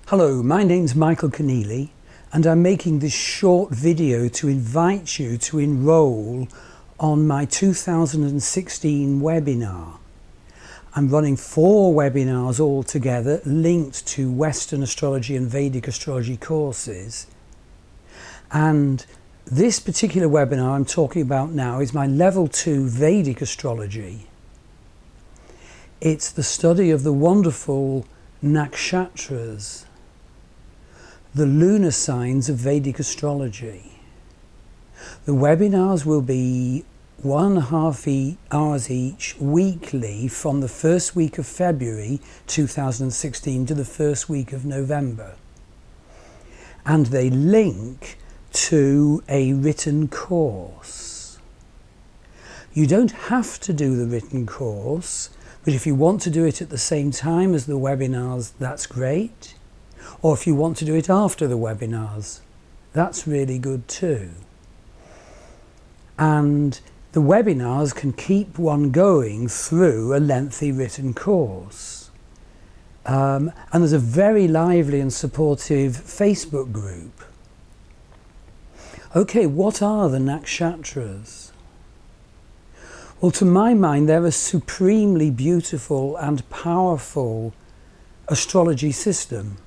Hello, my name's Michael Conneely and I'm making this short video to invite you to enroll on my 2016 webinar. I'm running 4 webinars all together linked to Western astrology and Vedic astrology courses, and this particular webinar I'm talking about now is my level 2 Vedic astrology. It's the study of the wonderful Nakshatras, the lunar signs of Vedic astrology. The webinars will be 1.5 hours each weekly from the first week of February 2016 to the first week of November. And they link to a written course. You don't have to do the written course, but if you want to do it at the same time as the webinars, that's great. Or if you want to do it after the webinars, that's really good too. And the webinars can keep one going through a lengthy written course. And there's a very lively and supportive Facebook group. Okay, what are the Nakshatras? Well, to my mind, they're a supremely beautiful and powerful astrology system.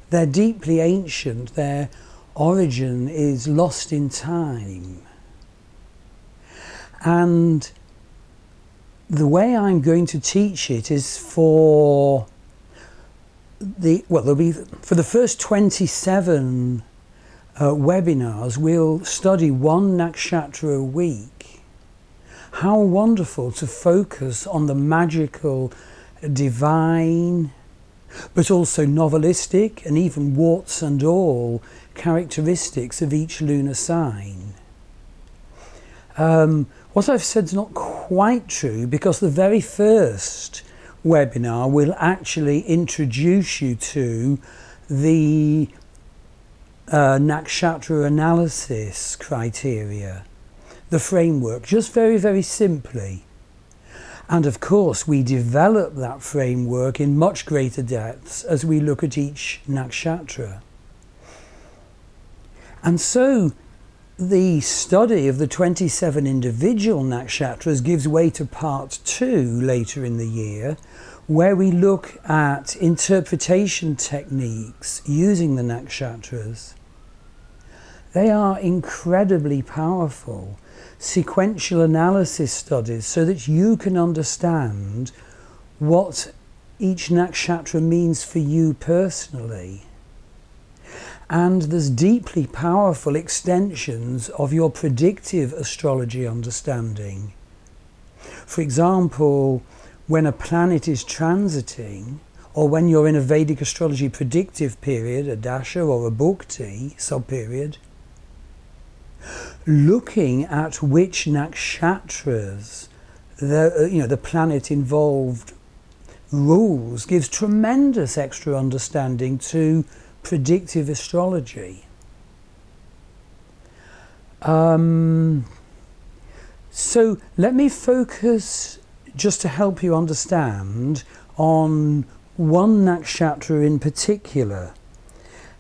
They're deeply ancient, their origin is lost in time. And the way I'm going to teach it is for the first 27 webinars, we'll study one nakshatra a week. How wonderful to focus on the magical, divine, but also novelistic and even warts and all characteristics of each lunar sign. What I've said is not quite true, because the very first webinar will actually introduce you to the nakshatra analysis criteria, the framework, just very, very simply. And of course, we develop that framework in much greater depths as we look at each nakshatra. And so the study of the 27 individual nakshatras gives way to part 2 later in the year, where we look at interpretation techniques using the nakshatras. They are incredibly powerful sequential analysis studies so that you can understand what each nakshatra means for you personally. And there's deeply powerful extensions of your predictive astrology understanding. For example, when a planet is transiting, or when you're in a Vedic astrology predictive period, a dasha or a bhukti sub-period, looking at which nakshatras the planet involved rules gives tremendous extra understanding to predictive astrology. So let me focus, just to help you understand, on one nakshatra in particular.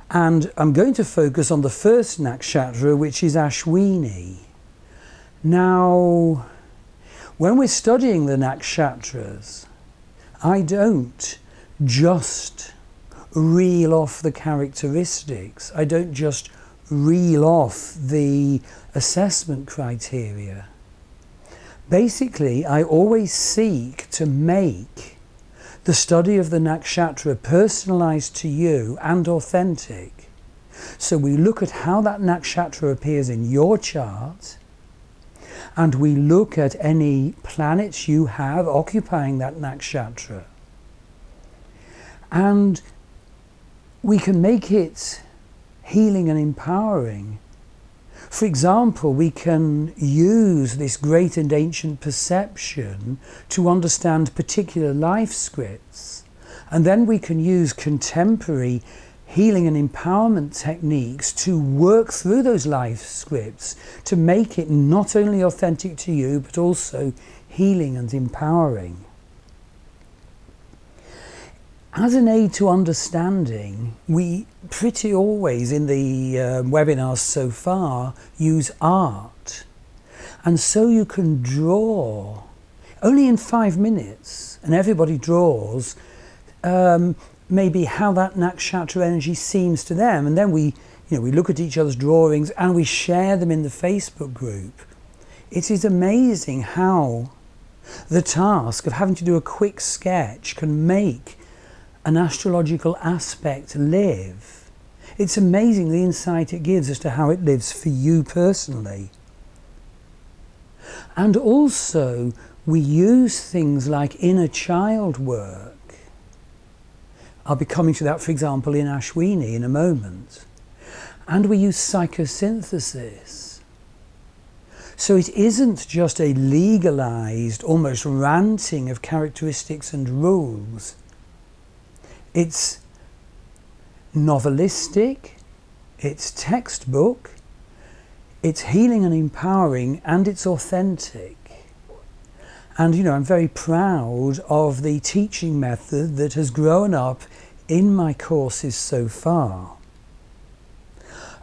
And I'm going to focus on the first nakshatra, which is Ashwini. Now, when we're studying the nakshatras, I don't just reel off the characteristics. I don't just reel off the assessment criteria. Basically, I always seek to make the study of the nakshatra personalized to you and authentic. So we look at how that nakshatra appears in your chart, and we look at any planets you have occupying that nakshatra. And we can make it healing and empowering. For example, we can use this great and ancient perception to understand particular life scripts, and then we can use contemporary healing and empowerment techniques to work through those life scripts to make it not only authentic to you, but also healing and empowering. As an aid to understanding, we pretty always in the webinars so far use art. And so you can draw, only in 5 minutes, and everybody draws, maybe how that nakshatra energy seems to them. And then we look at each other's drawings and we share them in the Facebook group. It is amazing how the task of having to do a quick sketch can make an astrological aspect live. It's amazing the insight it gives as to how it lives for you personally. And also, we use things like inner child work. I'll be coming to that, for example, in Ashwini in a moment. And we use psychosynthesis. So it isn't just a legalized, almost ranting of characteristics and rules. It's novelistic, it's textbook, it's healing and empowering, and it's authentic. And I'm very proud of the teaching method that has grown up in my courses so far.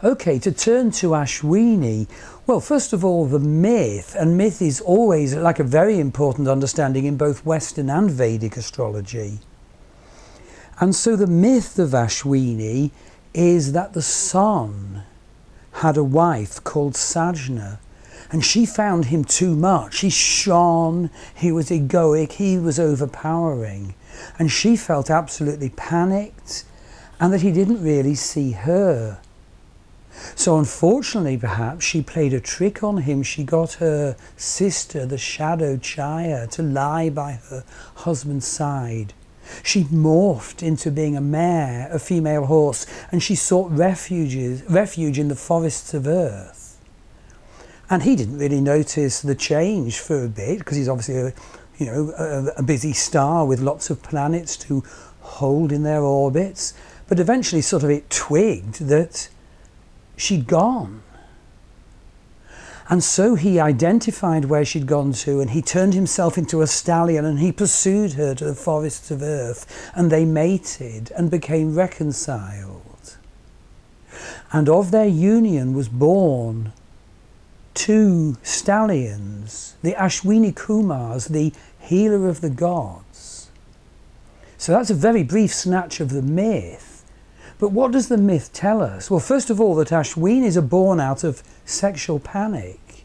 Okay, to turn to Ashwini, well, first of all, the myth, and myth is always like a very important understanding in both Western and Vedic astrology. And so the myth of Ashwini is that the sun had a wife called Sajna, and she found him too much. He shone, he was egoic, he was overpowering, and she felt absolutely panicked and that he didn't really see her. So unfortunately, perhaps, she played a trick on him. She got her sister, the shadow Chaya, to lie by her husband's side. She morphed into being a mare, a female horse, and she sought refuge in the forests of earth. And he didn't really notice the change for a bit, because he's obviously a busy star with lots of planets to hold in their orbits. But eventually sort of it twigged that she'd gone. And so he identified where she'd gone to, and he turned himself into a stallion, and he pursued her to the forests of earth, and they mated and became reconciled. And of their union was born 2 stallions, the Ashwini Kumars, the healer of the gods. So that's a very brief snatch of the myth. But what does the myth tell us? Well, first of all, that Ashwinis are born out of sexual panic.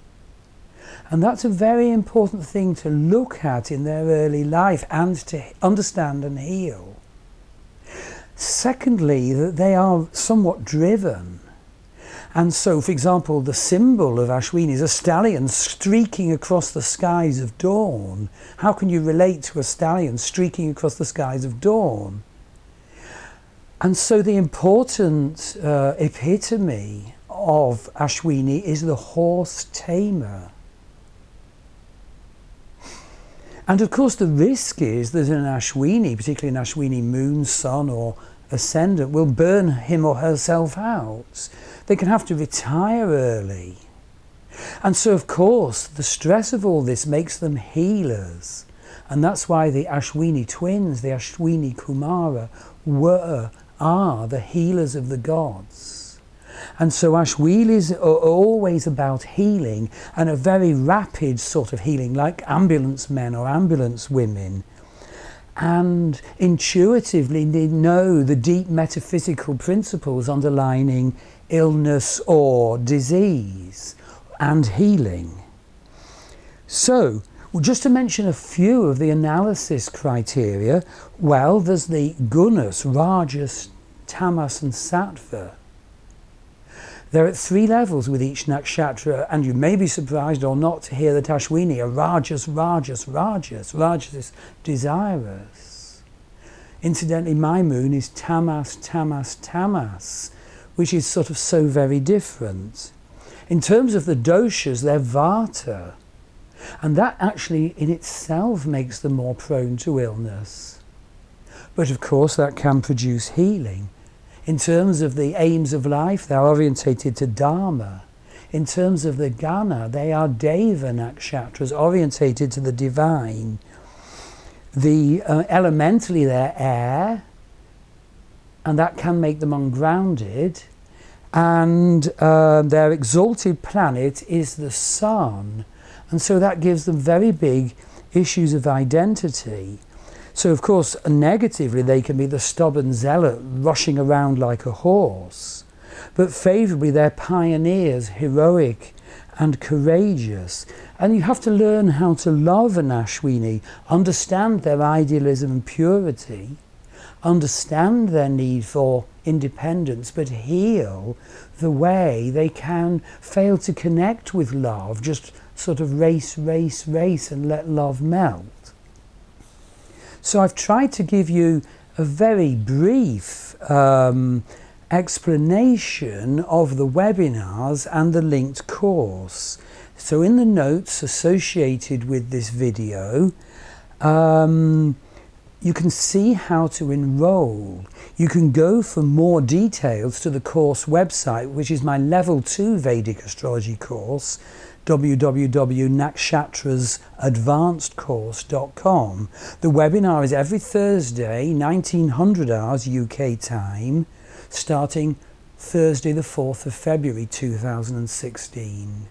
And that's a very important thing to look at in their early life and to understand and heal. Secondly, that they are somewhat driven. And so, for example, the symbol of Ashwini is a stallion streaking across the skies of dawn. How can you relate to a stallion streaking across the skies of dawn? And so the important epitome of Ashwini is the horse tamer. And of course the risk is that an Ashwini, particularly an Ashwini moon, sun or ascendant, will burn him or herself out. They can have to retire early. And so of course the stress of all this makes them healers. And that's why the Ashwini twins, the Ashwini Kumara, are the healers of the gods. And so Ashwinis are always about healing, and a very rapid sort of healing, like ambulance men or ambulance women. And intuitively they know the deep metaphysical principles underlining illness or disease and healing. So, just to mention a few of the analysis criteria, well, there's the gunas, rajas, tamas and sattva. They're at 3 levels with each nakshatra, and you may be surprised or not to hear that Ashwini are rajas, rajas, rajas. Rajas is desirous. Incidentally, my moon is tamas, tamas, tamas, which is sort of so very different. In terms of the doshas, they're vata. And that actually in itself makes them more prone to illness. But of course that can produce healing. In terms of the aims of life, they are orientated to Dharma. In terms of the Gana, they are Deva nakshatras, orientated to the divine. Elementally they're air, and that can make them ungrounded. And their exalted planet is the sun, and so that gives them very big issues of identity. So of course, negatively, they can be the stubborn zealot rushing around like a horse, but favourably they're pioneers, heroic and courageous. And you have to learn how to love an Ashwini, understand their idealism and purity, understand their need for independence, but heal the way they can fail to connect with love, just sort of race and let love melt. So I've tried to give you a very brief explanation of the webinars and the linked course. So in the notes associated with this video, you can see how to enroll. You can go for more details to the course website, which is my level 2 Vedic astrology course, www.nakshtrasadvancedcourse.com. The webinar is every Thursday, 1900 hours UK time, starting Thursday the 4th of February 2016.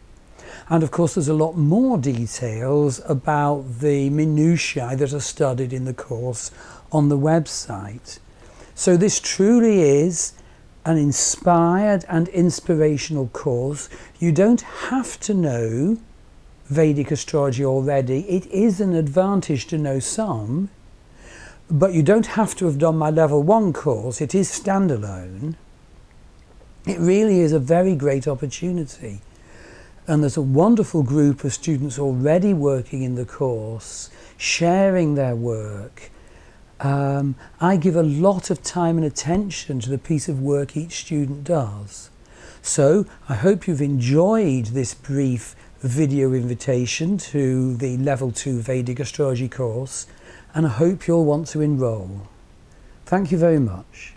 And of course there's a lot more details about the minutiae that are studied in the course on the website. So this truly is an inspired and inspirational course. You don't have to know Vedic astrology already. It is an advantage to know some, but you don't have to have done my level 1 course. It is standalone. It really is a very great opportunity. And there's a wonderful group of students already working in the course, sharing their work. I give a lot of time and attention to the piece of work each student does. So I hope you've enjoyed this brief video invitation to the Level 2 Vedic Astrology course, and I hope you'll want to enroll. Thank you very much.